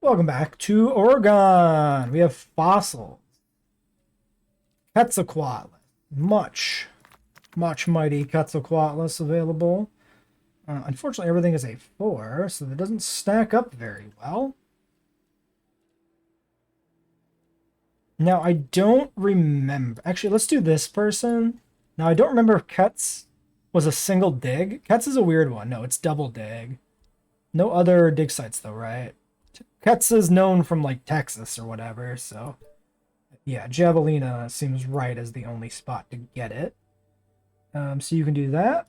Welcome back to Oregon. We have fossils. Quetzalcoatl. Much mighty Quetzalcoatlus available. Unfortunately, everything is a 4, so that doesn't stack up very well. Now, I don't remember. Actually, let's do this person. Now, I don't remember if Ketz was a single dig. Ketz is a weird one. No, it's double dig. No other dig sites, though, right? Ketz is known from, like, Texas or whatever, so... Yeah, Javelina seems right as the only spot to get it. So you can do that.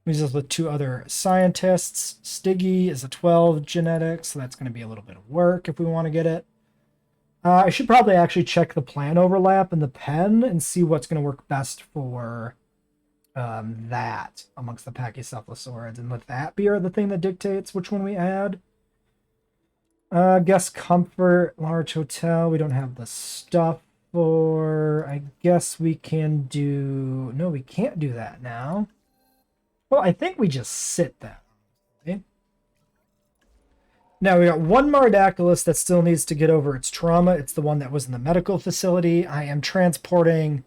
We just with 2 other scientists. Stiggy is a 12 genetics, so that's going to be a little bit of work if we want to get it. I should probably actually check the plan overlap in the pen and see what's going to work best for that amongst the Pachycephalosaurids, and let that be the thing that dictates which one we add. Guest comfort, large hotel. We don't have the stuff for. I guess we can do. No, we can't do that now. Well, I think we just sit that. Okay? Now we got one Marodactylus that still needs to get over its trauma. It's the one that was in the medical facility. I am transporting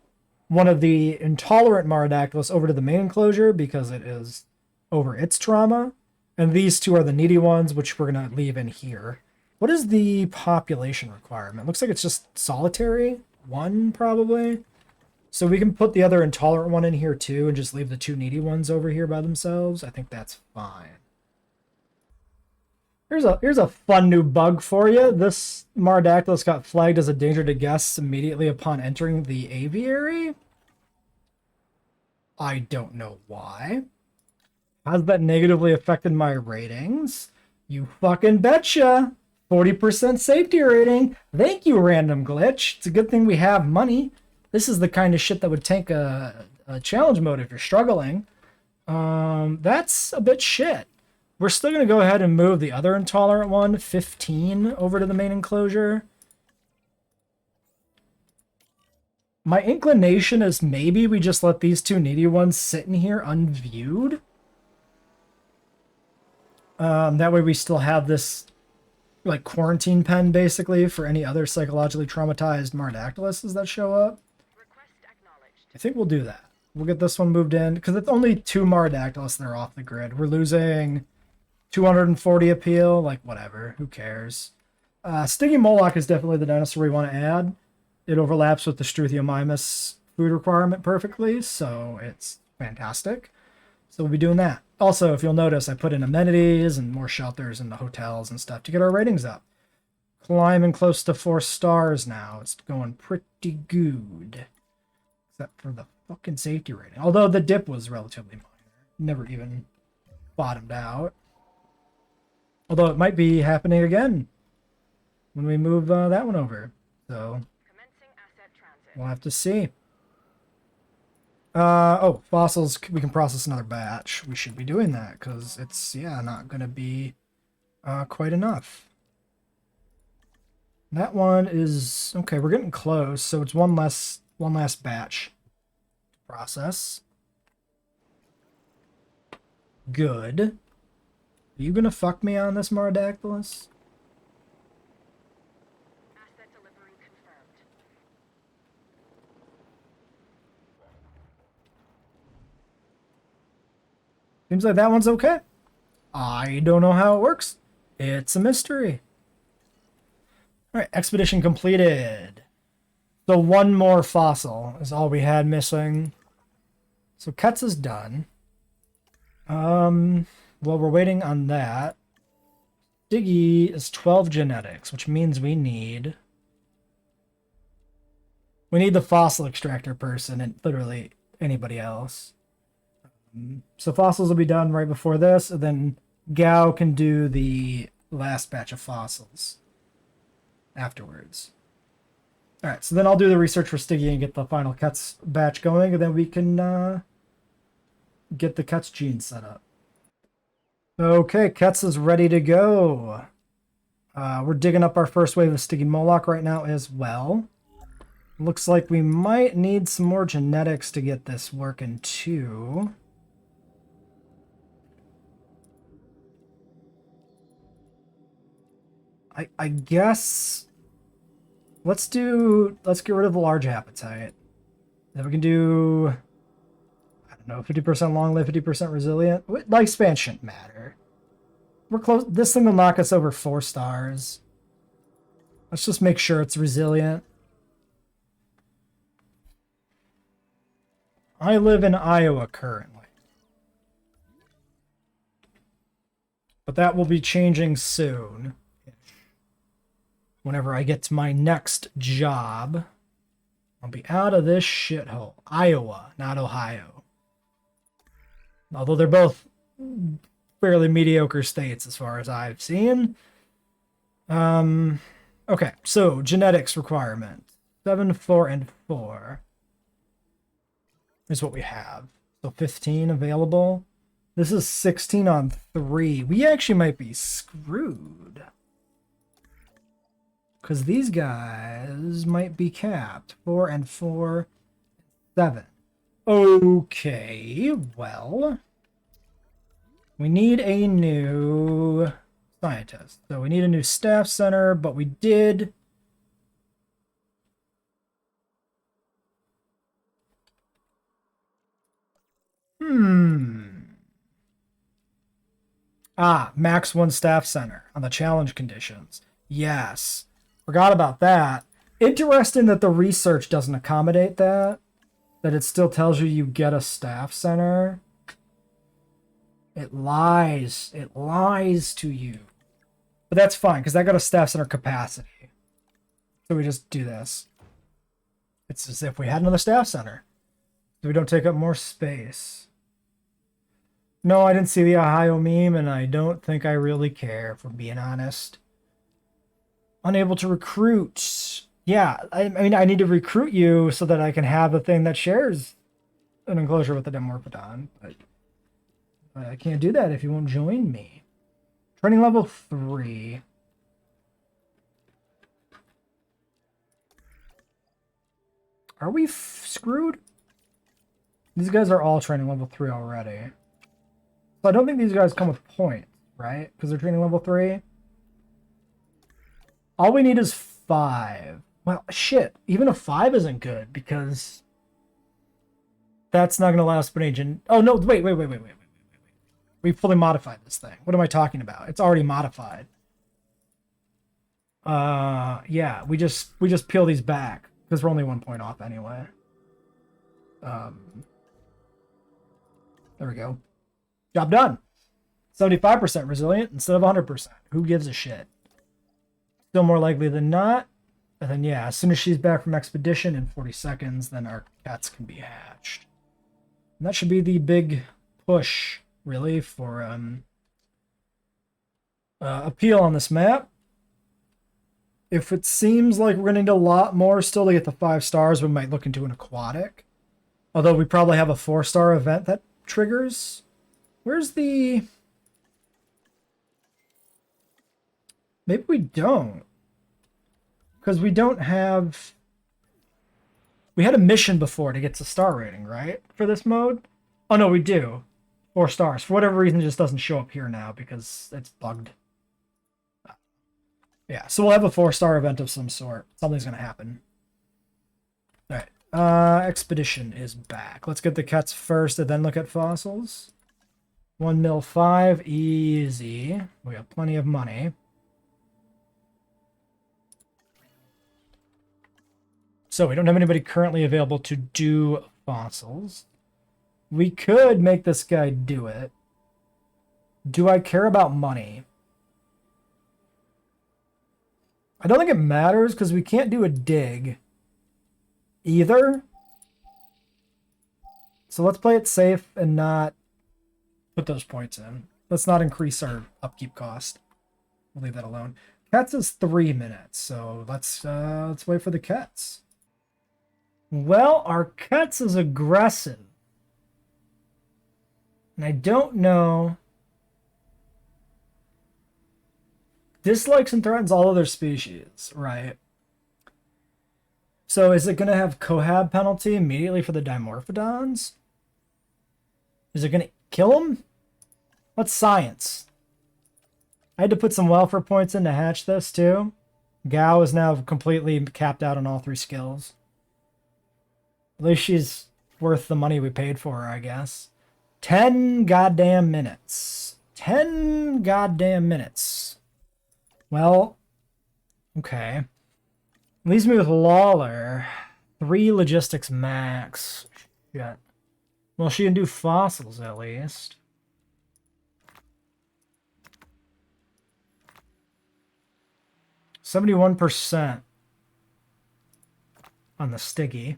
one of the intolerant Marodactylus over to the main enclosure because it is over its trauma. And these 2 are the needy ones, which we're going to leave in here. What is the population requirement? Looks like it's just solitary. 1, probably. So we can put the other intolerant one in here, too, and just leave the 2 needy ones over here by themselves. I think that's fine. Here's a fun new bug for you. This Marodactylus got flagged as a danger to guests immediately upon entering the aviary. I don't know why. Has that negatively affected my ratings? You fucking betcha! 40% safety rating. Thank you, random glitch. It's a good thing we have money. This is the kind of shit that would tank a challenge mode if you're struggling. That's a bit shit. We're still going to go ahead and move the other intolerant one, 15, over to the main enclosure. My inclination is maybe we just let these 2 needy ones sit in here unviewed. That way we still have this like quarantine pen basically for any other psychologically traumatized Marodactyluses that show up. I think we'll do that. We'll get this one moved in because it's only 2 Marodactylus that are off the grid. We're losing 240 appeal, like whatever, who cares. Stiggy Moloch is definitely the dinosaur we want to add. It overlaps with the Struthiomimus food requirement perfectly, so it's fantastic. So we'll be doing that. Also, if you'll notice, I put in amenities and more shelters in the hotels and stuff to get our ratings up. Climbing close to 4 stars now. It's going pretty good. Except for the fucking safety rating. Although the dip was relatively minor. Never even bottomed out. Although it might be happening again when we move that one over. So we'll have to see. Oh, fossils, we can process another batch. We should be doing that because it's, yeah, not going to be quite enough. That one is, okay, we're getting close, so it's one last batch to process. Good. Are you going to fuck me on this Marodactylus? Seems like that one's okay. I don't know how it works. It's a mystery. All right, expedition completed. So 1 more fossil is all we had missing. So Ketz is done. Well, we're waiting on that. Diggy is 12 genetics, which means we need the fossil extractor person and literally anybody else. So fossils will be done right before this, and then Gao can do the last batch of fossils afterwards. All right, so then I'll do the research for Stiggy and get the final Ketz batch going, and then we can get the Ketz gene set up. Okay, Ketz is ready to go. We're digging up our first wave of Stiggy Moloch right now as well. Looks like we might need some more genetics to get this working too. I guess let's get rid of the large appetite. Then we can do, I don't know, 50% long live, 50% resilient. Lifespan shouldn't matter. We're close. This thing will knock us over 4 stars. Let's just make sure it's resilient. I live in Iowa currently. But that will be changing soon. Whenever I get to my next job, I'll be out of this shithole. Iowa, not Ohio. Although they're both fairly mediocre states as far as I've seen. Okay, so genetics requirement. 7, 4, and 4 is what we have. So 15 available. This is 16 on 3. We actually might be screwed. Because these guys might be capped. 4 and 4, 7. Okay, well. We need a new scientist. So we need a new staff center, but we did. Max 1 staff center on the challenge conditions. Yes. Forgot about that. Interesting that the research doesn't accommodate that. That it still tells you you get a staff center. It lies. It lies to you. But that's fine, because I got a staff center capacity. So we just do this. It's as if we had another staff center. So we don't take up more space. No, I didn't see the Ohio meme, and I don't think I really care, if I'm being honest. Unable to recruit. Yeah, I mean, I need to recruit you so that I can have a thing that shares an enclosure with the Dimorphodon. But I can't do that if you won't join me. Training level 3. Are we screwed? These guys are all training level 3 already. So I don't think these guys come with points, right? Because they're training level 3. All we need is 5. Well, shit. Even a 5 isn't good because that's not going to allow us an agent. Oh, no. Wait. We fully modified this thing. What am I talking about? It's already modified. Yeah. We just peel these back because we're only 1 point off anyway. There we go. Job done. 75% resilient instead of 100%. Who gives a shit? Still more likely than not. And then, yeah, as soon as she's back from expedition in 40 seconds, then our cats can be hatched. And that should be the big push, really, for appeal on this map. If it seems like we're going to need a lot more still to get the 5 stars, we might look into an aquatic. Although we probably have a 4-star event that triggers. Where's the... Maybe we don't. Because we don't have... We had a mission before to get to star rating, right? For this mode? Oh, no, we do. 4 stars. For whatever reason, it just doesn't show up here now because it's bugged. Yeah, so we'll have a 4-star event of some sort. Something's going to happen. Alright. Expedition is back. Let's get the cats first and then look at fossils. 1 mil 5. Easy. We have plenty of money. So we don't have anybody currently available to do fossils. We could make this guy do it. Do I care about money? I don't think it matters because we can't do a dig either. So let's play it safe and not put those points in. Let's not increase our upkeep cost. We'll leave that alone. Cats is 3 minutes, so let's wait for the cats. Well, our cats is aggressive. And I don't know. Dislikes and threatens all other species, right? So is it going to have cohab penalty immediately for the Dimorphodons? Is it going to kill them? What's science? I had to put some welfare points in to hatch this too. Gao is now completely capped out on all 3 skills. At least she's worth the money we paid for her, I guess. 10 goddamn minutes. 10 goddamn minutes. Well, okay. Leaves me with Lawler. 3 logistics max. Shit. Well, she can do fossils at least. %71 on the Stiggy.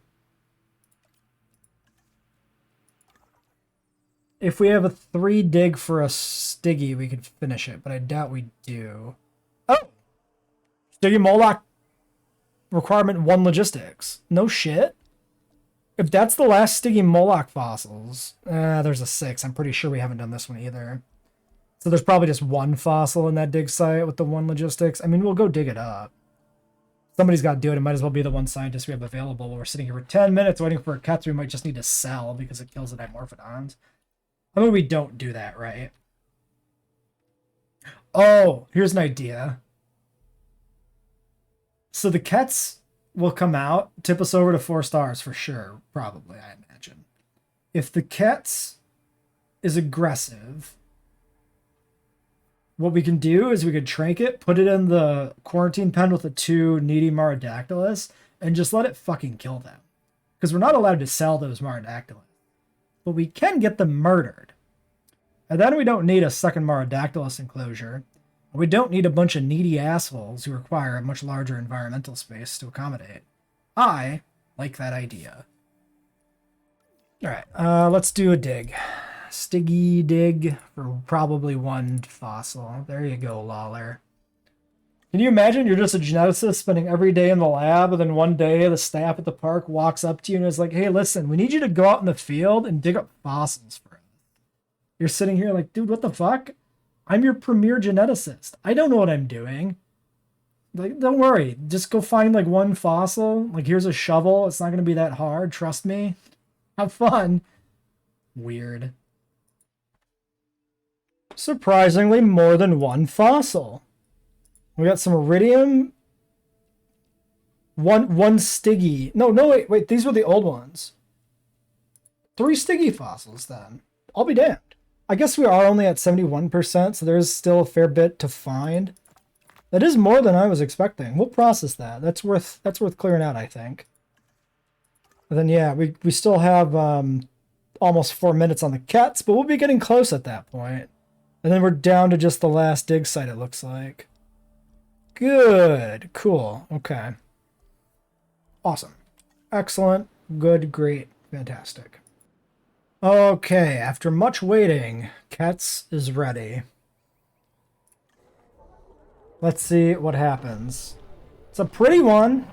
If we have a 3 dig for a Stiggy, we could finish it, but I doubt we do. Oh! Stiggy Moloch requirement 1 logistics. No shit. If that's the last Stiggy Moloch fossils, there's a 6. I'm pretty sure we haven't done this one either. So there's probably just 1 fossil in that dig site with the 1 logistics. I mean, we'll go dig it up. Somebody's got to do it. It might as well be the 1 scientist we have available. While we're sitting here for 10 minutes waiting for a cat we might just need to sell because it kills the dimorphodons. I mean, we don't do that, right? Oh, here's an idea. So the Kets will come out, tip us over to 4 stars for sure, probably, I imagine. If the Kets is aggressive, what we can do is we could trank it, put it in the quarantine pen with the 2 needy Marodactylus, and just let it fucking kill them. Because we're not allowed to sell those Marodactylus. But we can get them murdered. And then we don't need a second Marodactylus enclosure. We don't need a bunch of needy assholes who require a much larger environmental space to accommodate. I like that idea. Alright, let's do a dig. Stiggy dig for probably 1 fossil. There you go, Lawler. Can you imagine you're just a geneticist spending every day in the lab, and then one day the staff at the park walks up to you and is like, hey, listen, we need you to go out in the field and dig up fossils for us. You're sitting here like, dude, what the fuck? I'm your premier geneticist. I don't know what I'm doing. Like, don't worry. Just go find like 1 fossil. Like, here's a shovel. It's not going to be that hard. Trust me. Have fun. Weird. Surprisingly, more than 1 fossil. We got some iridium. One Stiggy. No, wait. These were the old ones. 3 Stiggy fossils, then. I'll be damned. I guess we are only at 71%, so there's still a fair bit to find. That is more than I was expecting. We'll process that. That's worth clearing out, I think. And then, yeah, we still have almost 4 minutes on the Cats, but we'll be getting close at that point. And then we're down to just the last dig site, it looks like. Good. Cool. Okay. Awesome. Excellent. Good. Great. Fantastic. Okay. After much waiting, Cats is ready. Let's see what happens. It's a pretty one.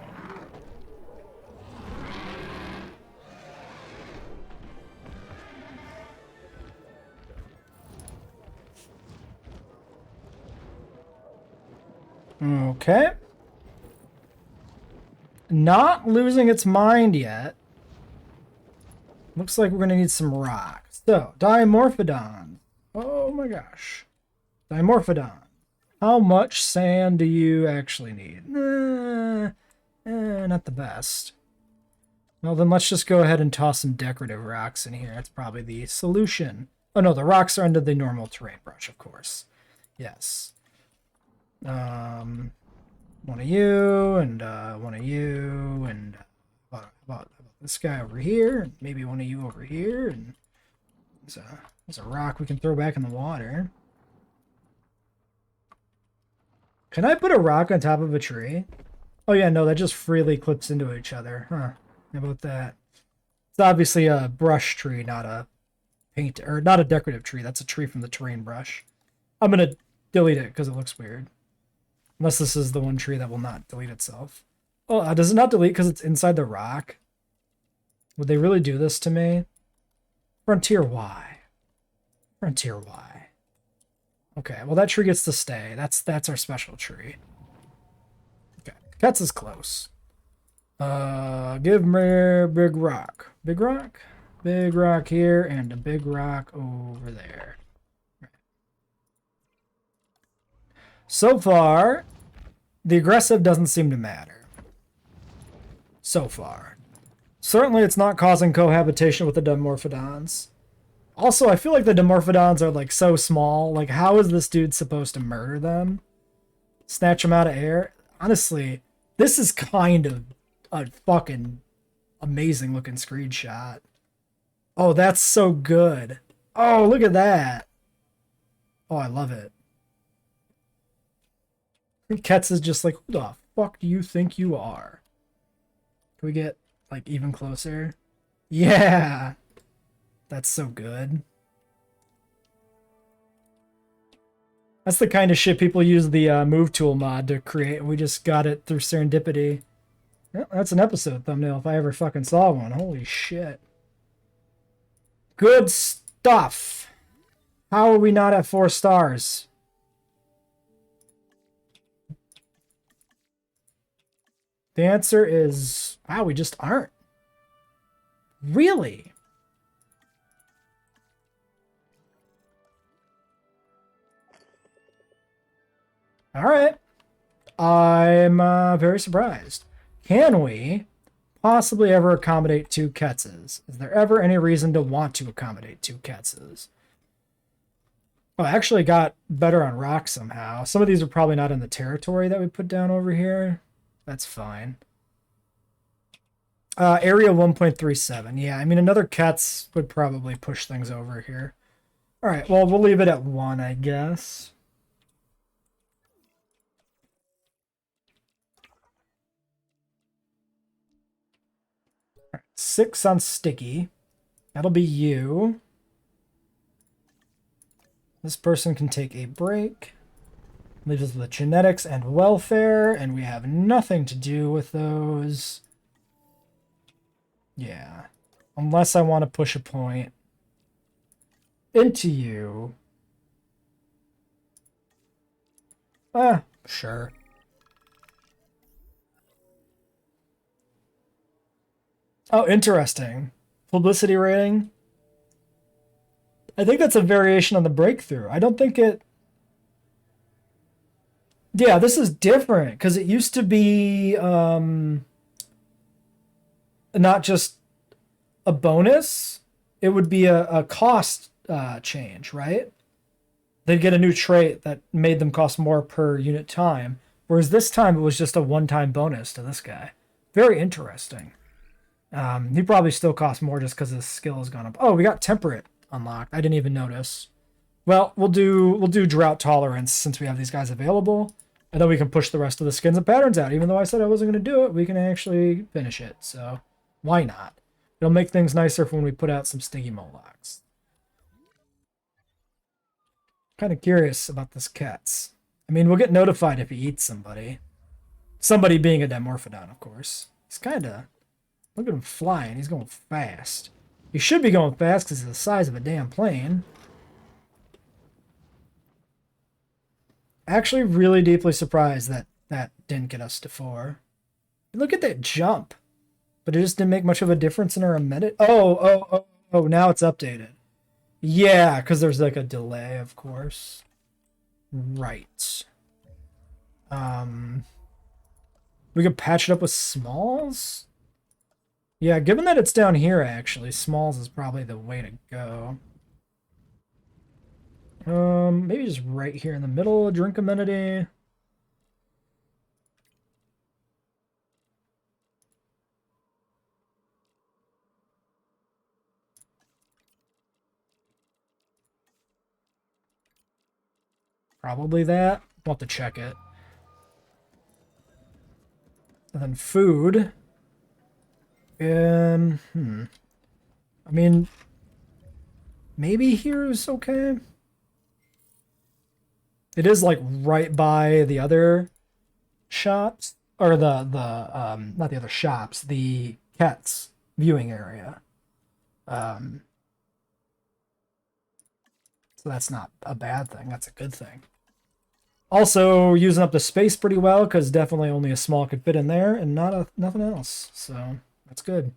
Okay. Not losing its mind yet. Looks like we're going to need some rock. So, Dimorphodon. Oh my gosh. Dimorphodon. How much sand do you actually need? Not the best. Well, then let's just go ahead and toss some decorative rocks in here. That's probably the solution. Oh no, the rocks are under the normal terrain brush, of course. Yes. One of you, and one of you, and about this guy over here, and maybe one of you over here, and there's a rock we can throw back in the water. Can I put a rock on top of a tree? Oh yeah, no, that just freely clips into each other. Huh. How about that? It's obviously a brush tree, not a paint, or not a decorative tree. That's a tree from the terrain brush. I'm gonna delete it because it looks weird. Unless this is the one tree that will not delete itself. Oh, does it not delete because it's inside the rock? Would they really do this to me? Frontier Y. Frontier Y. Okay, well that tree gets to stay. That's our special tree. Okay, Cats is close. Give me a big rock. Big rock? Big rock here and a big rock over there. So far, the aggressive doesn't seem to matter. So far. Certainly it's not causing cohabitation with the Dimorphodons. Also, I feel like the Dimorphodons are like so small. Like, how is this dude supposed to murder them? Snatch them out of air? Honestly, this is kind of a fucking amazing looking screenshot. Oh, that's so good. Oh, look at that. Oh, I love it. Ketz is just like, who the fuck do you think you are? Can we get, like, even closer? Yeah! That's so good. That's the kind of shit people use the move tool mod to create, and we just got it through serendipity. Yeah, that's an episode thumbnail if I ever fucking saw one. Holy shit. Good stuff. How are we not at 4 stars? The answer is, wow, we just aren't. Really? All right. I'm very surprised. Can we possibly ever accommodate 2 Ketzes? Is there ever any reason to want to accommodate 2 Ketzes? Oh, I actually got better on rock somehow. Some of these are probably not in the territory that we put down over here. That's fine. Area 1.37. Yeah, I mean, another Ketz would probably push things over here. All right, well, we'll leave it at 1, I guess. All right, 6 on Sticky. That'll be you. This person can take a break. Leaves us with genetics and welfare, and we have nothing to do with those. Yeah. Unless I want to push a point into you. Sure. Oh, interesting. Publicity rating. I think that's a variation on the breakthrough. I don't think it... Yeah, this is different, because it used to be not just a bonus. It would be a cost change, right? They'd get a new trait that made them cost more per unit time, whereas this time it was just a one-time bonus to this guy. Very interesting. He probably still costs more just because his skill has gone up. Oh, we got Temperate unlocked. I didn't even notice. Well, we'll do Drought Tolerance since we have these guys available, and then we can push the rest of the skins and patterns out. Even though I said I wasn't going to do it, we can actually finish it. So why not? It'll make things nicer for when we put out some Stingy Molochs. Kind of curious about this Ketz. I mean, we'll get notified if he eats somebody. Somebody being a Dimorphodon, of course. He's kind of... Look at him flying. He's going fast. He should be going fast because he's the size of a damn plane. Actually, really deeply surprised that that didn't get us to 4. Look at that jump. But it just didn't make much of a difference in our embedded. Oh, now it's updated. Yeah, because there's like a delay, of course. Right. We could patch it up with Smalls? Yeah, given that it's down here, actually, Smalls is probably the way to go. Maybe just right here in the middle, drink amenity. Probably that. We'll have to check it. And then food. I mean, maybe here's okay. It is like right by the other shops, or the not the other shops, the Ketz viewing area. So that's not a bad thing. That's a good thing. Also using up the space pretty well, because definitely only a small could fit in there, and nothing else. So that's good.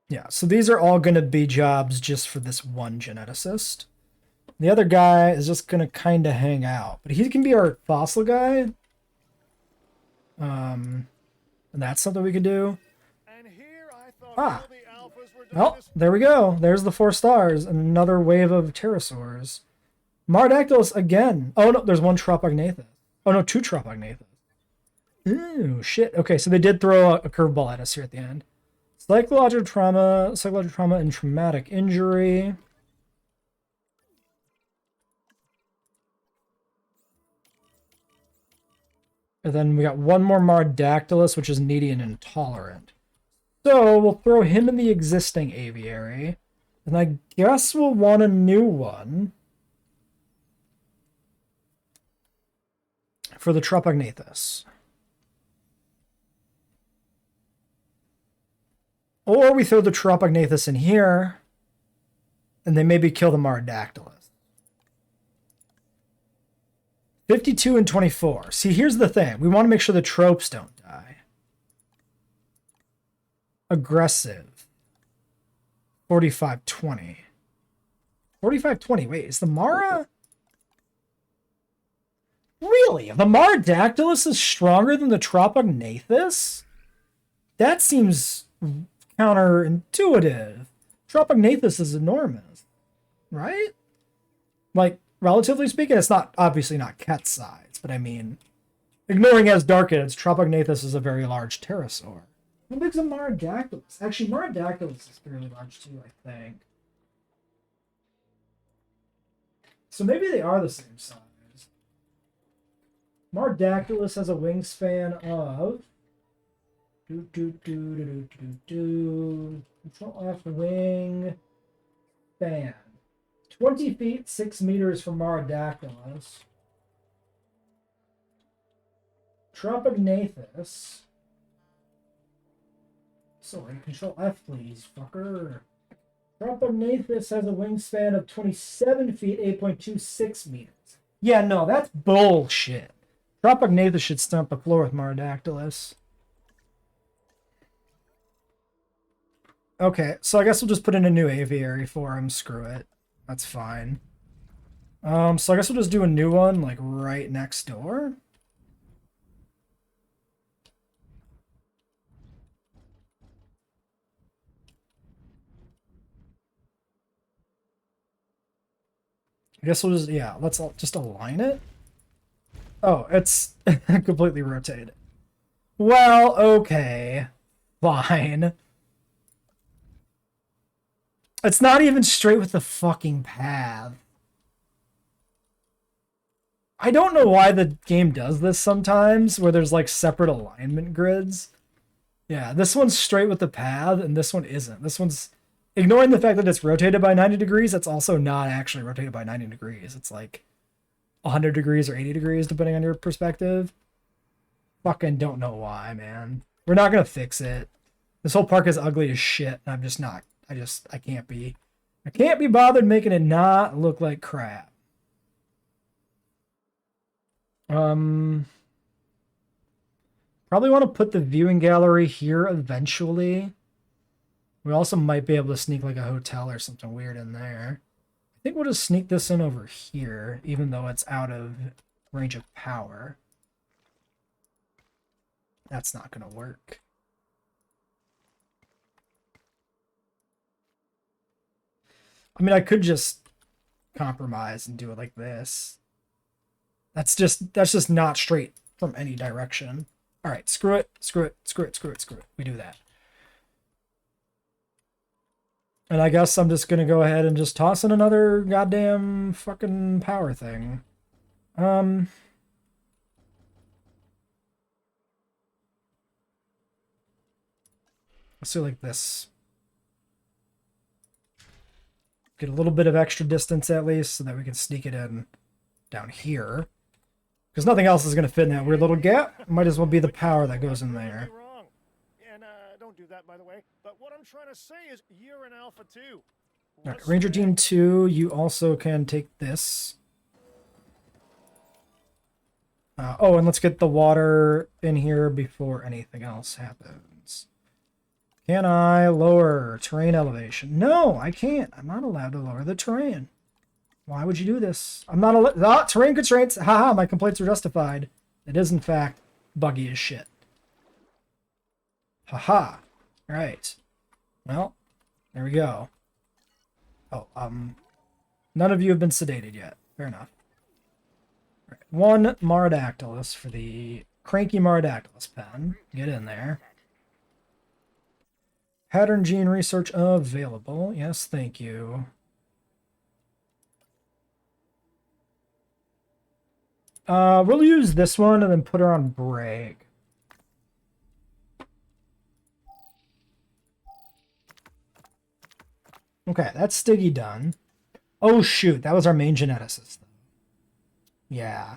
Yeah, so these are all going to be jobs just for this one geneticist. The other guy is just going to kind of hang out. But he can be our fossil guy. And that's something we can do. Ah, well, there we go. There's the 4 stars. Another wave of pterosaurs. Marodactylus again. Oh, no, there's one Tropognathus. Oh, no, 2 Tropognathus. Ooh, shit. Okay, so they did throw a curveball at us here at the end. Psychological trauma, and traumatic injury. And then we got one more Marodactylus, which is needy and intolerant. So we'll throw him in the existing aviary. And I guess we'll want a new one for the Tropognathus. Or we throw the Tropognathus in here, and they maybe kill the Marodactylus. 52 and 24. See, here's the thing. We want to make sure the tropes don't die. Aggressive. 45-20. 45-20. Wait, is the Mara... Really? The Marodactylus is stronger than the Tropognathus? That seems counterintuitive. Tropognathus is enormous, right? Like, relatively speaking, it's not obviously not cat size, but I mean, ignoring Asdarchids, Tropognathus is a very large pterosaur. How big's a Marodactylus? Actually, Marodactylus is fairly large too, I think. So maybe they are the same size. Marodactylus has a wingspan of control F wing span 20 feet 6 meters for Marodactylus. Tropognathus. Sorry, control F please, fucker. Tropognathus has a wingspan of 27 feet 8.26 meters. Yeah, no, that's bullshit. Tropognathus should stump the floor with Marodactylus. Okay, so I guess we'll just put in a new aviary for him. Screw it. That's fine. So I guess we'll just do a new one, like, right next door. I guess we'll just, yeah, let's just align it. Oh, it's completely rotated. Well, okay. Fine. It's not even straight with the fucking path. I don't know why the game does this sometimes, where there's like separate alignment grids. Yeah, this one's straight with the path, and this one isn't. This one's, ignoring the fact that it's rotated by 90 degrees, it's also not actually rotated by 90 degrees. It's like 100 degrees or 80 degrees, depending on your perspective. Fucking don't know why, man. We're not gonna fix it. This whole park is ugly as shit, and I'm just not. I can't be bothered making it not look like crap. Probably want to put the viewing gallery here eventually. We also might be able to sneak like a hotel or something weird in there. I think we'll just sneak this in over here, even though it's out of range of power. That's not going to work. I mean, I could just compromise and do it like this. That's just not straight from any direction. All right, screw it. We do that. And I guess I'm just going to go ahead and just toss in another goddamn fucking power thing. Let's do like this. Get a little bit of extra distance at least so that we can sneak it in down here. Because nothing else is going to fit in that weird little gap. Might as well be the power that goes in there. And don't do that, by the way. But what I'm trying to say is you're an Alpha too. All right, Ranger Team 2, you also can take this. Oh, and let's get the water in here before anything else happens. Can I lower terrain elevation? No, I can't. I'm not allowed to lower the terrain. Why would you do this? I'm not allowed. Ah, terrain constraints. Haha, my complaints are justified. It is, in fact, buggy as shit. Haha. Right. Well, there we go. Oh, none of you have been sedated yet. Fair enough. Right. One Marodactylus for the cranky Marodactylus pen. Get in there. Pattern gene research available. Yes, thank you. We'll use this one and then put her on break. Okay, that's Stiggy done. Oh shoot, that was our main geneticist. Yeah.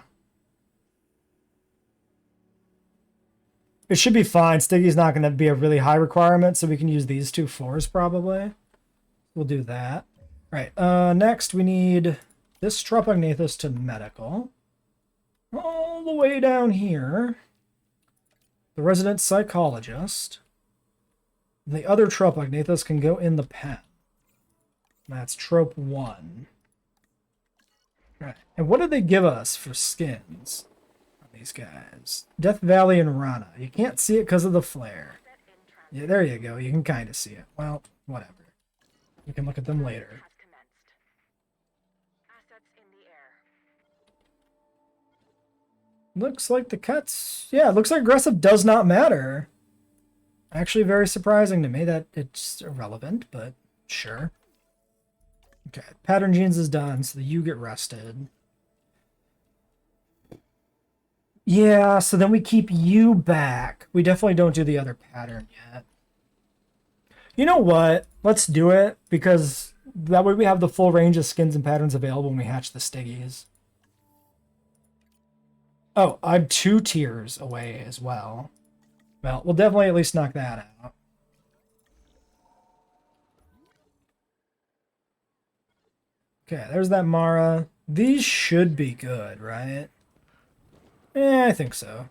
It should be fine. Stiggy's not going to be a really high requirement, so we can use these 2 4s probably. We'll do that. Right, next we need this Tropognathus to medical. All the way down here. The resident psychologist. The other Tropognathus can go in the pen. That's trope 1. Right, and what did they give us for skins? These guys. Death Valley and Rana. You can't see it because of the flare. Yeah, there you go. You can kind of see it. Well, whatever. We can look at them later. Looks like the cuts... Yeah, it looks like aggressive does not matter. Actually very surprising to me that it's irrelevant, but sure. Okay, pattern genes is done, so you get rested. Yeah, so then we keep you back. We definitely don't do the other pattern yet. You know what? Let's do it, because that way we have the full range of skins and patterns available when we hatch the Stiggies. Oh, I'm 2 tiers away as well. Well, we'll definitely at least knock that out. Okay, there's that Mara. These should be good, right? Yeah, I think so.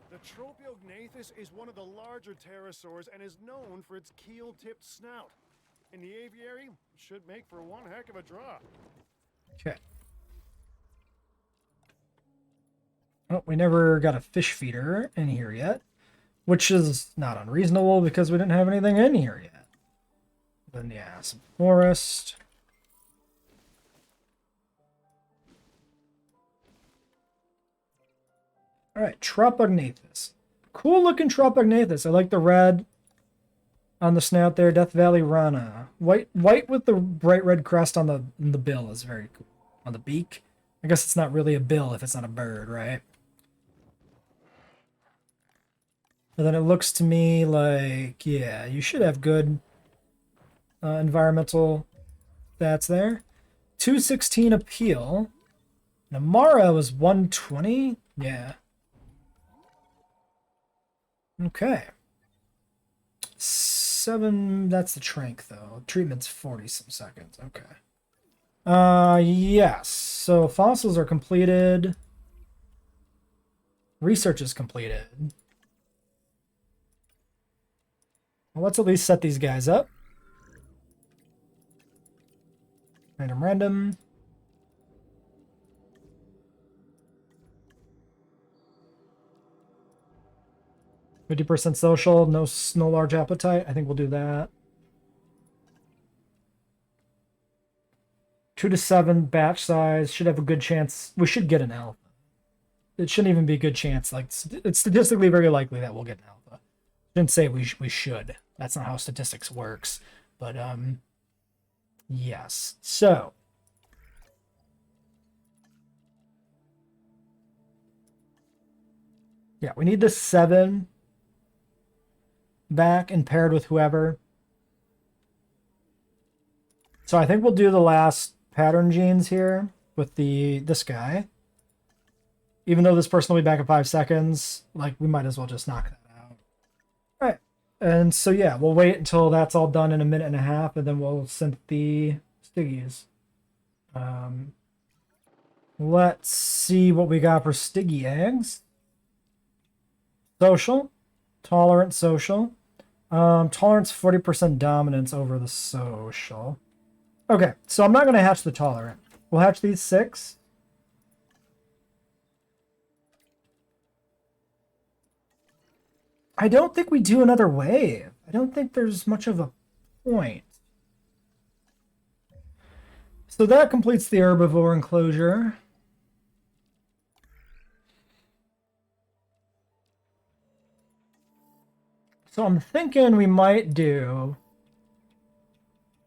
The Tropognathus is one of the larger pterosaurs and is known for its keel-tipped snout. In the aviary, it should make for one heck of a draw. Okay. Oh, we never got a fish feeder in here yet, which is not unreasonable because we didn't have anything in here yet. Then, yeah, some forest. All right, Tropognathus. Cool looking Tropognathus. I like the red on the snout there. Death Valley Rana. White with the bright red crest on the bill is very cool. On the beak. I guess it's not really a bill if it's not a bird, right? And then it looks to me like, yeah, you should have good environmental stats there. 216 appeal. Namara was 120. Yeah. Okay. 7, that's the trank though. Treatment's 40 some seconds. Okay. Yes. So fossils are completed. Research is completed. Well, let's at least set these guys up. Random. 50% social, no large appetite. I think we'll do that. 2 to 7 batch size. Should have a good chance. We should get an alpha. It shouldn't even be a good chance. Like, it's statistically very likely that we'll get an alpha. Shouldn't say we should. That's not how statistics works. But, yes. So. Yeah, we need the 7 back and paired with whoever. So I think we'll do the last pattern genes here with this guy. Even though this person will be back in 5 seconds, like, we might as well just knock that out. All right. And so, yeah, we'll wait until that's all done in a minute and a half, and then we'll send the Stiggies. Let's see what we got for Stiggy eggs. Social. Tolerant social. Tolerance 40% dominance over the social. Okay, so I'm not going to hatch the tolerant. We'll hatch these 6. I don't think we do another wave. I don't think there's much of a point. So that completes the herbivore enclosure. So I'm thinking we might do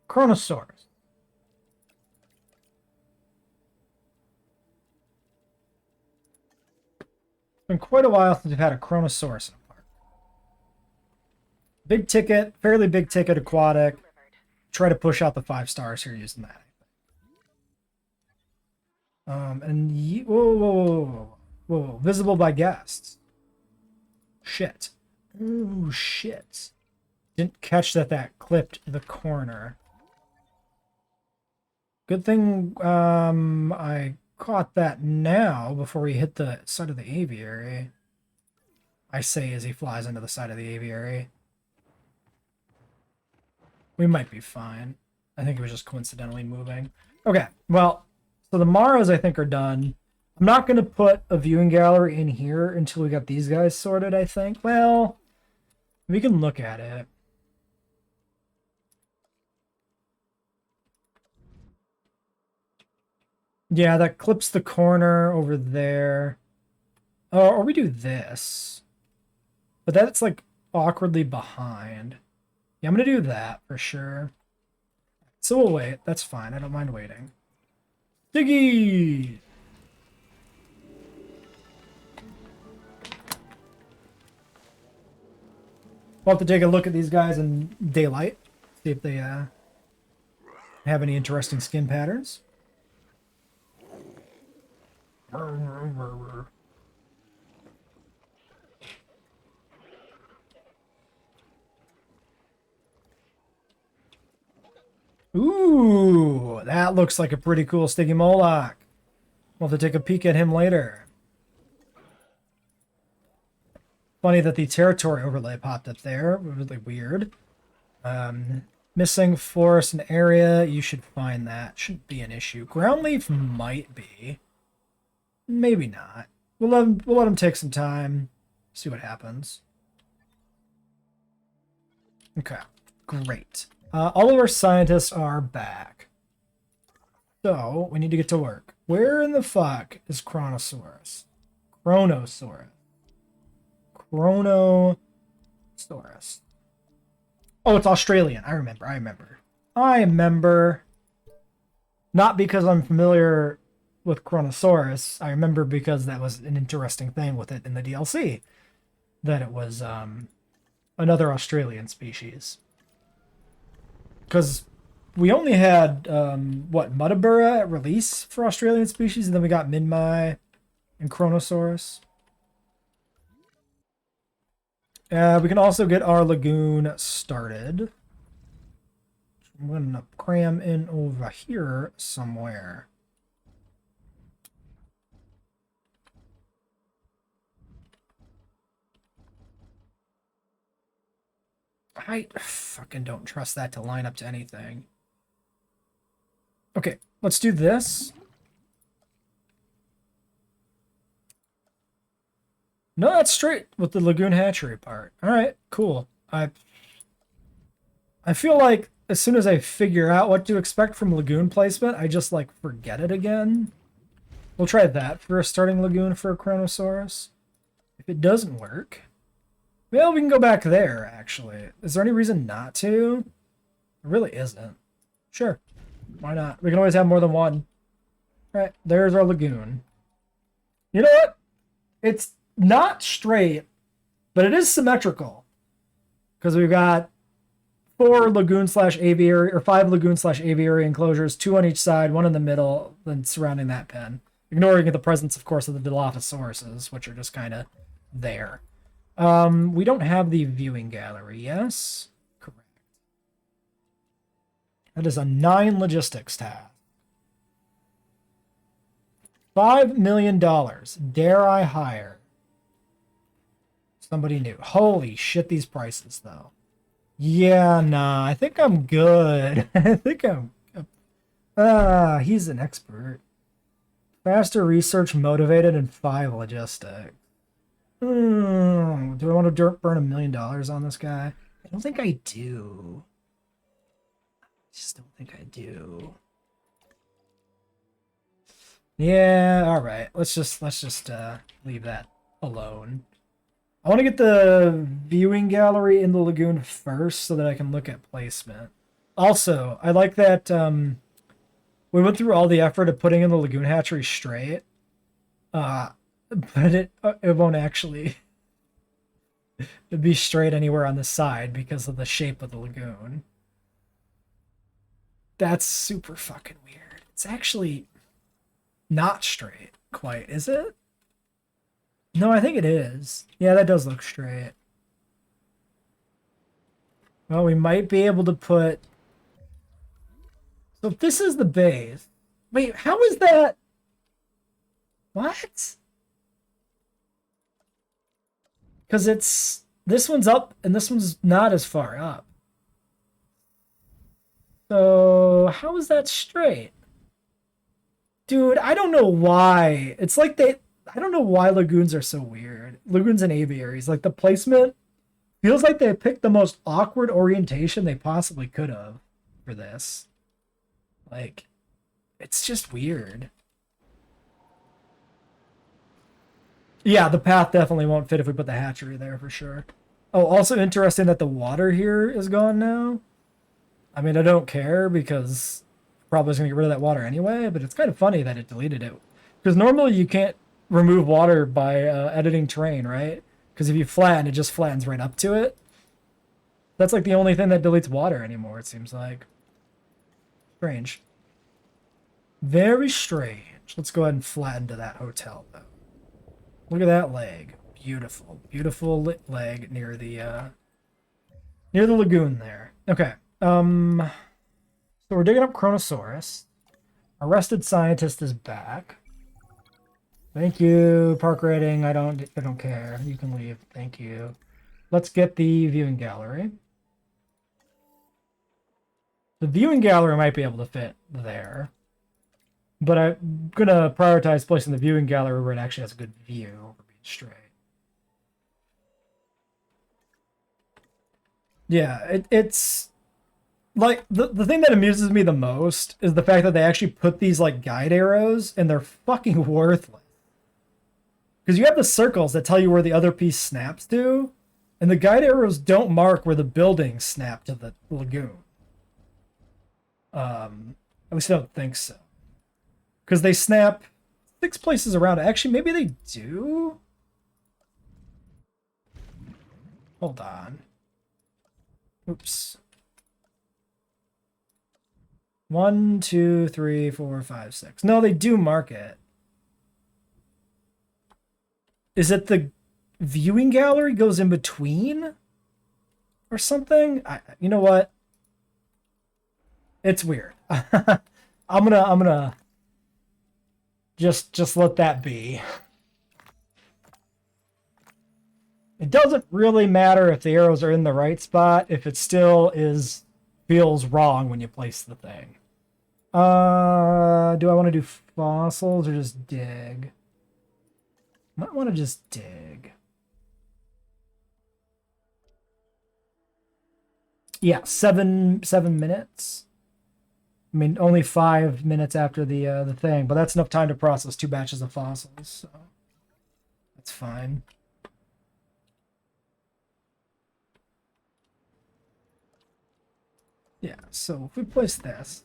Chronosaurus. It's been quite a while since we've had a Chronosaurus in a park. Big ticket, fairly big ticket aquatic. Try to push out the 5 stars here using that. Whoa, visible by guests. Shit. Ooh, shit. Didn't catch that clipped the corner. Good thing I caught that now before we hit the side of the aviary. I say as he flies into the side of the aviary. We might be fine. I think it was just coincidentally moving. Okay, well, so the Maras I think are done. I'm not going to put a viewing gallery in here until we got these guys sorted, I think. Well, we can look at it. Yeah, that clips the corner over there. Oh, or we do this. But that's like awkwardly behind. Yeah, I'm going to do that for sure. So we'll wait. That's fine. I don't mind waiting. Diggy! We'll have to take a look at these guys in daylight. See if they have any interesting skin patterns. Ooh, that looks like a pretty cool Stygimoloch. We'll have to take a peek at him later. Funny that the territory overlay popped up there. Really weird. Missing forest and area. You should find that. Shouldn't be an issue. Ground leaf might be. Maybe not. We'll let him take some time. See what happens. Okay. Great. All of our scientists are back. So, we need to get to work. Where in the fuck is Chronosaurus? Chronosaurus. Chronosaurus. Oh, it's Australian. I remember. Not because I'm familiar with Chronosaurus. I remember because that was an interesting thing with it in the DLC. That it was another Australian species. Because we only had, Mutabura at release for Australian species, and then we got Minmi and Chronosaurus. We can also get our lagoon started. I'm going to cram in over here somewhere. I fucking don't trust that to line up to anything. Okay, let's do this. No, that's straight with the lagoon hatchery part. All right, cool. I feel like as soon as I figure out what to expect from lagoon placement, I just like forget it again. We'll try that for a starting lagoon for a Chronosaurus. If it doesn't work, well, we can go back there, actually. Is there any reason not to? There really isn't. Sure. Why not? We can always have more than one. All right, there's our lagoon. You know what? It's not straight, but it is symmetrical. Because we've got 4 lagoon/aviary, or 5 lagoon/aviary enclosures, 2 on each side, 1 in the middle, then surrounding that pen. Ignoring the presence, of course, of the Dilophosaurus, which are just kind of there. We don't have the viewing gallery, yes? Correct. That is a 9 logistics task. $5 million. Dare I hire? Somebody new. Holy shit, these prices, though. Yeah, nah, I think I'm good. I think I'm... he's an expert. Faster research, motivated, and 5 logistic. Do I want to burn $1 million on this guy? I don't think I do. I just don't think I do. Yeah, all right. Let's just leave that alone. I want to get the viewing gallery in the lagoon first so that I can look at placement. Also, I like that we went through all the effort of putting in the lagoon hatchery straight. But it won't actually be straight anywhere on the side because of the shape of the lagoon. That's super fucking weird. It's actually not straight quite, is it? No, I think it is. Yeah, that does look straight. Well, we might be able to put... So if this is the base... Wait, how is that... What? Because it's... This one's up, and this one's not as far up. So, how is that straight? Dude, I don't know why. It's like they... I don't know why lagoons are so weird. Lagoons and aviaries. Like, the placement feels like they picked the most awkward orientation they possibly could have for this. Like, it's just weird. Yeah, the path definitely won't fit if we put the hatchery there for sure. Oh, also interesting that the water here is gone now. I mean, I don't care because probably was going to get rid of that water anyway, but it's kind of funny that it deleted it. Because normally you can't remove water by editing terrain, right? Because if you flatten, it just flattens right up to it. That's like the only thing that deletes water anymore, it seems like. Strange. Very strange. Let's go ahead and flatten to that hotel, though. Look at that leg. Beautiful. Beautiful leg near the lagoon there. Okay. So we're digging up Chronosaurus. Arrested scientist is back. Thank you. Park rating. I don't care. You can leave. Thank you. Let's get the viewing gallery. The viewing gallery might be able to fit there. But I'm going to prioritize placing the viewing gallery where it actually has a good view over being straight. Yeah, it's... Like, the thing that amuses me the most is the fact that they actually put these, like, guide arrows, and they're fucking worthless. Because you have the circles that tell you where the other piece snaps to, and the guide arrows don't mark where the buildings snap to the lagoon. At least I don't think so. Because they snap 6 places around. Actually, maybe they do? Hold on. Oops. 1, 2, 3, 4, 5, 6. No, they do mark it. Is it the viewing gallery goes in between? Or something? You know what? It's weird. I'm gonna just let that be. It doesn't really matter if the arrows are in the right spot if it still feels wrong when you place the thing. Do I want to do fossils or just dig? I might want to just dig. Yeah, 7 minutes. I mean, only 5 minutes after the thing, but that's enough time to process 2 batches of fossils, so that's fine. Yeah, so if we place this.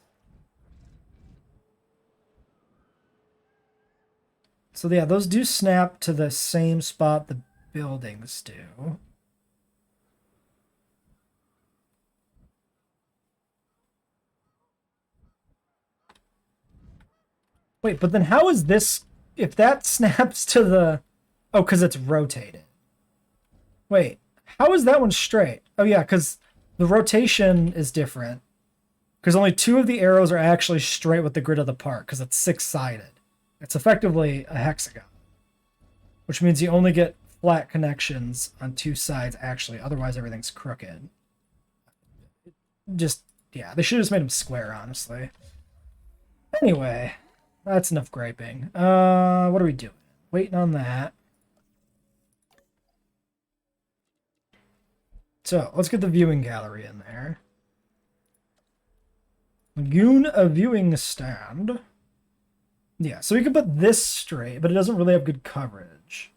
So yeah, those do snap to the same spot the buildings do. Wait, but then how is this, if that snaps to the, oh, because it's rotated. Wait, how is that one straight? Oh yeah, because the rotation is different. Because only 2 of the arrows are actually straight with the grid of the park, because it's 6-sided. It's effectively a hexagon. Which means you only get flat connections on two sides, actually. Otherwise, everything's crooked. Just, yeah, they should have just made them square, honestly. Anyway, that's enough griping. What are we doing? Waiting on that. So, let's get the viewing gallery in there. Lagoon, a viewing stand. Yeah, so we can put this straight, but it doesn't really have good coverage.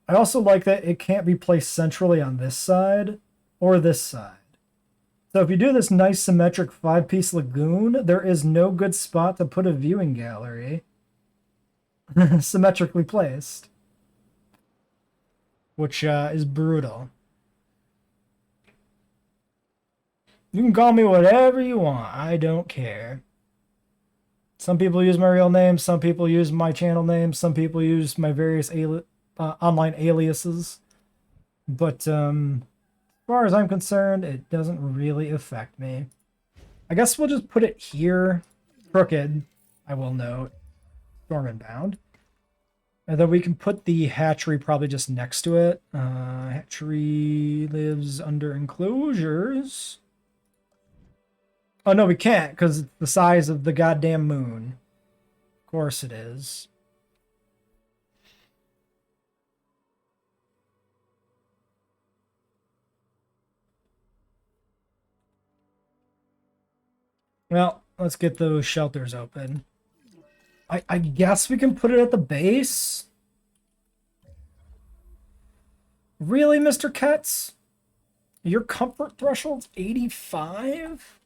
I also like that it can't be placed centrally on this side or this side. So if you do this nice symmetric 5-piece lagoon, there is no good spot to put a viewing gallery symmetrically placed, which is brutal. You can call me whatever you want. I don't care. Some people use my real name. Some people use my channel name. Some people use my various online aliases. But as far as I'm concerned, it doesn't really affect me. I guess we'll just put it here. Crooked, I will note. Storm inbound. And then we can put the hatchery probably just next to it. Hatchery lives under enclosures. Oh, no, we can't, because it's the size of the goddamn moon. Of course it is. Well, let's get those shelters open. I guess we can put it at the base? Really, Mr. Ketz? Your comfort threshold's 85?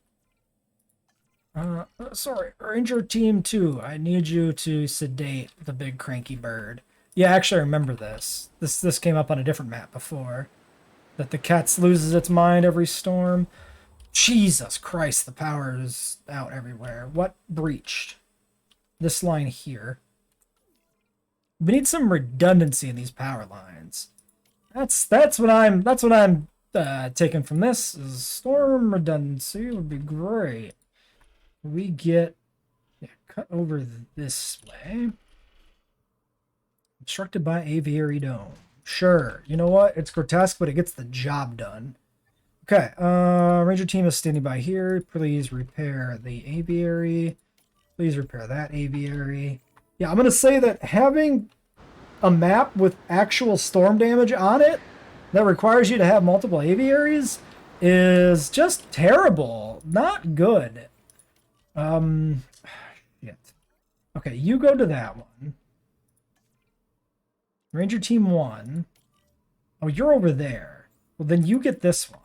Sorry, Ranger Team 2, I need you to sedate the big cranky bird. Yeah, actually I remember this. This came up on a different map before. That the cat loses its mind every storm. Jesus Christ, the power is out everywhere. What breached? This line here. We need some redundancy in these power lines. That's what I'm taking from this. Is storm redundancy would be great. We get cut over this way. Constructed by Aviary Dome. Sure. You know what? It's grotesque, but it gets the job done. Okay. Ranger team is standing by here. Please repair the aviary. Please repair that aviary. Yeah, I'm going to say that having a map with actual storm damage on it that requires you to have multiple aviaries is just terrible. Not good. Shit. Okay, you go to that one. Ranger Team 1. Oh, you're over there. Well, then you get this one.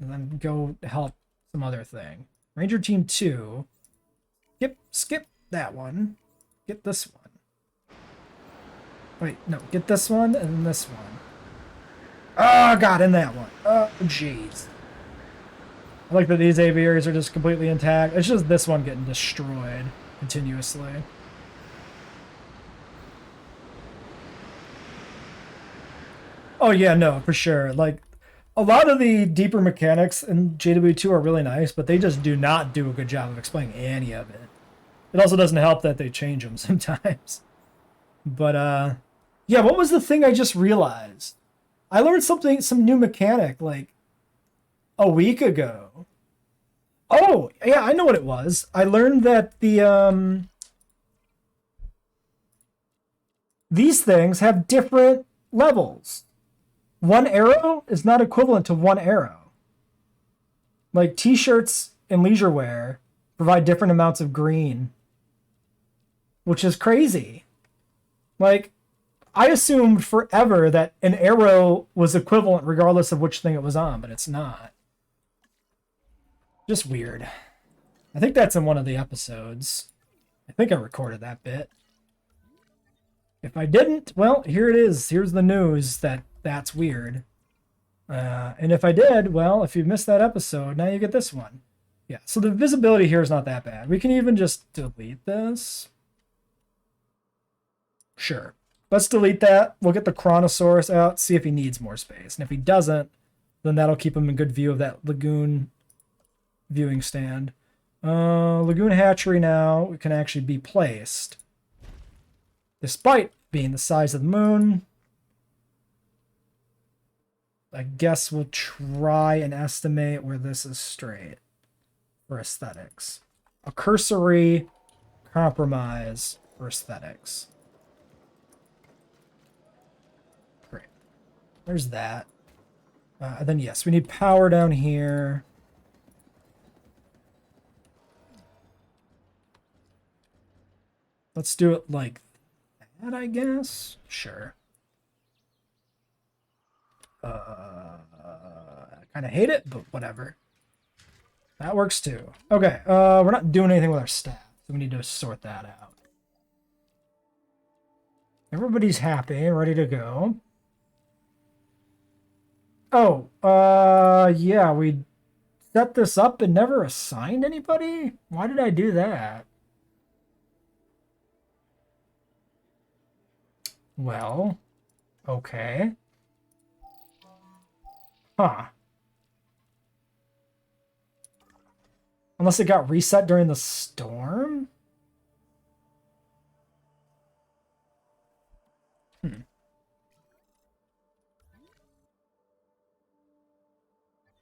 And then go help some other thing. Ranger Team 2. Skip that one. Get this one. Wait, no. Get this one and then this one. Oh, God, in that one. Oh, jeez. I like that these aviaries are just completely intact. It's just this one getting destroyed continuously. Oh yeah, no, for sure. Like, a lot of the deeper mechanics in JWE2 are really nice, but they just do not do a good job of explaining any of it. It also doesn't help that they change them sometimes. But, yeah, what was the thing I just realized? I learned some new mechanic, like, a week ago. Oh, yeah, I know what it was. I learned that these things have different levels. One arrow is not equivalent to one arrow. Like, t-shirts and leisure wear provide different amounts of green, which is crazy. Like, I assumed forever that an arrow was equivalent regardless of which thing it was on, but it's not. Just weird. I think that's in one of the episodes. I think I recorded that bit. If I didn't, well, here it is. Here's the news that's weird. And if I did, well, if you missed that episode, now you get this one. Yeah, so the visibility here is not that bad. We can even just delete this. Sure. Let's delete that. We'll get the Chronosaurus out, see if he needs more space. And if he doesn't, then that'll keep him in good view of that Lagoon viewing stand. Lagoon hatchery now can actually be placed. Despite being the size of the moon, I guess we'll try and estimate where this is straight for aesthetics. A cursory compromise for aesthetics. Great. There's that. Then yes, we need power down here. Let's do it like that, I guess. Sure. I kind of hate it, but whatever. That works too. Okay, we're not doing anything with our staff, so we need to sort that out. Everybody's happy, ready to go. Oh, yeah, we set this up and never assigned anybody? Why did I do that? Well, okay. Huh. Unless it got reset during the storm?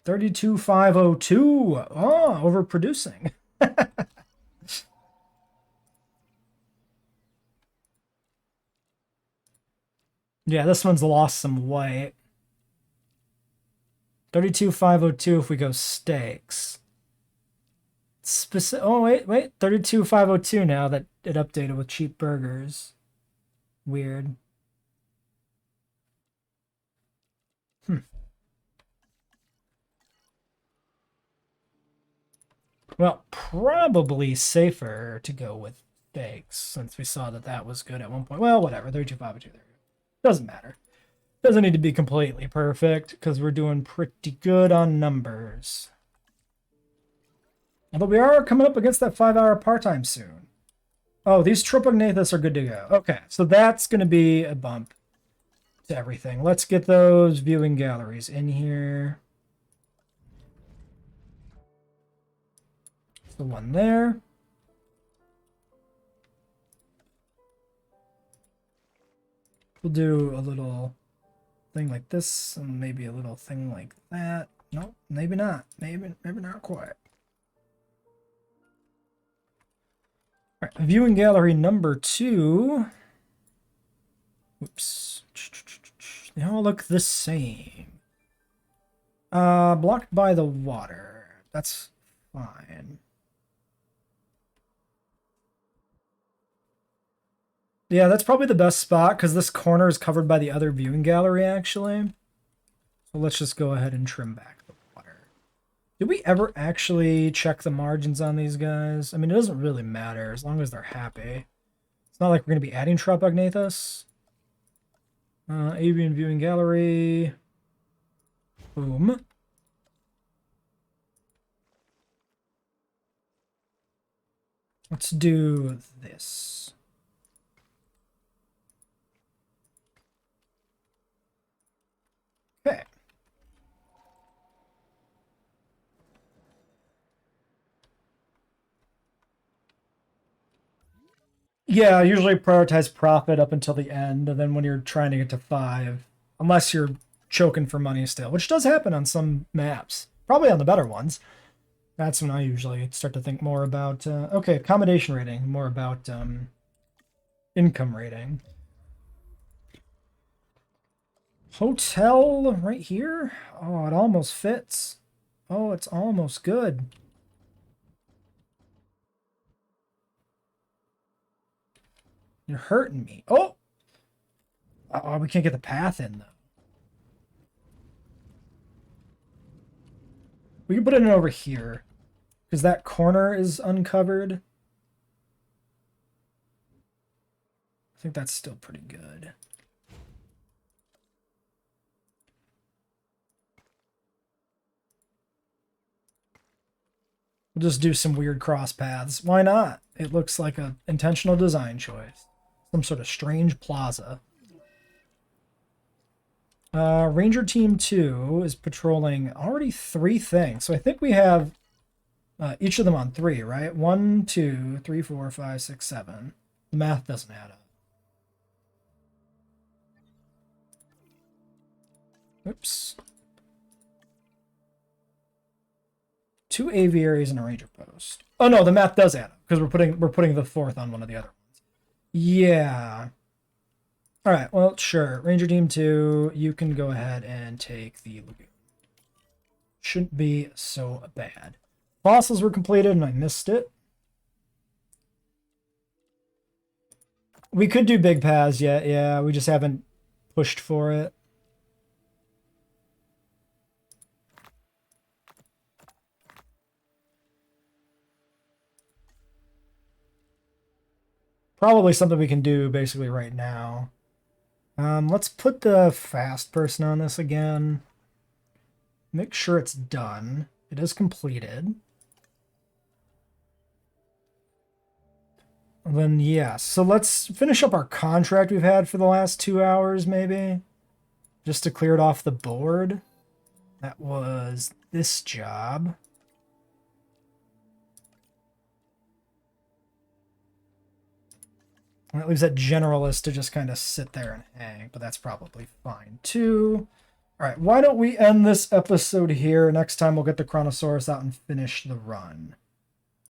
32502. Oh, overproducing. Yeah, this one's lost some weight. 32502 if we go steaks. Oh, wait. 32502 now that it updated with cheap burgers. Weird. Well, probably safer to go with steaks since we saw that that was good at one point. Well, whatever. 32502. Doesn't matter. Doesn't need to be completely perfect because we're doing pretty good on numbers. Although we are coming up against that 5-hour part-time soon. Oh, these Tropognathus are good to go. Okay, so that's going to be a bump to everything. Let's get those viewing galleries in here. The one there. We'll do a little thing like this and maybe a little thing like that. Nope, maybe not. Maybe not quite. All right, viewing gallery number 2. Oops. They all look the same. Blocked by the water. That's fine. Yeah, that's probably the best spot because this corner is covered by the other viewing gallery, actually. So let's just go ahead and trim back the water. Did we ever actually check the margins on these guys? I mean, it doesn't really matter as long as they're happy. It's not like we're going to be adding Tropognathus. Avian viewing gallery. Boom. Let's do this. Okay. Yeah, I usually prioritize profit up until the end, and then when you're trying to get to 5, unless you're choking for money still, which does happen on some maps, probably on the better ones. That's when I usually start to think more about, okay, accommodation rating, more about income rating. Hotel right here? Oh, it almost fits. Oh, it's almost good. You're hurting me. Oh! Oh, we can't get the path in, though. We can put it in over here. Because that corner is uncovered. I think that's still pretty good. We'll just do some weird cross paths. Why not? It looks like an intentional design choice. Some sort of strange plaza. Ranger Team 2 is patrolling already 3 things. So I think we have each of them on 3, right? 1, 2, 3, 4, 5, 6, 7. The math doesn't add up. Oops. 2 aviaries and a ranger post. Oh no, the math does add up because we're putting the 4th on one of the other ones. Yeah. All right. Well, sure. Ranger team 2, you can go ahead and take the lagoon. Shouldn't be so bad. Fossils were completed and I missed it. We could do big paths yet. Yeah, we just haven't pushed for it. Probably something we can do basically right now. Let's put the fast person on this again. Make sure it's done. It is completed. And then, yeah, so let's finish up our contract we've had for the last 2 hours, maybe. Just to clear it off the board. That was this job. That leaves that generalist to just kind of sit there and hang, but that's probably fine too. All right, why don't we end this episode here? Next time we'll get the Chronosaurus out and finish the run.